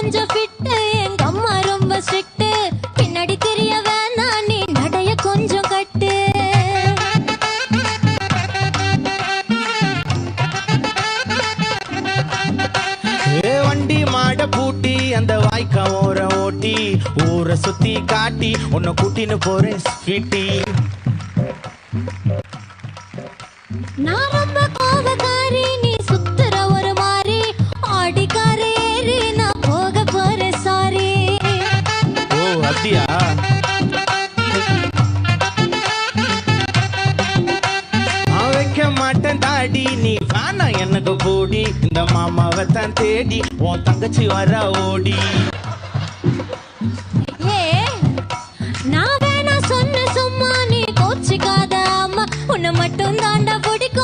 கொஞ்சம் ஃபிட்டு, எங்க அம்மா ரொம்ப ஸ்ட்ரிக்ட். பின்னாடி தெரிய வேணாம், நீ நடைய கொஞ்சம் கட்டு. வண்டி மாட பூட்டி அந்த வாய்க்கா ஓர ஓட்டி ஊரை சுத்தி காட்டி உன்னை கூட்டின்னு போறேன் ஸ்வீட்டி. நான் ரொம்ப கோபக்காரி, நீ சுத்துற ஒரு மாதிரி. ஆடிக்கார ஏறி நான் போக போறேன் சாரி. ஓ அப்படியா? நான் வைக்க மாட்டேன் தாடி, நீ வேணா எனக்கு போடி. இந்த மாமாவை தான் தேடி உன் தங்கச்சி வர ஓடி. ஏ நான் வேணா சொன்ன சும்மா, நீ கோச்சிக்காத அம்மா. உன்னை மட்டும் தாண்டா பிடிக்கும்.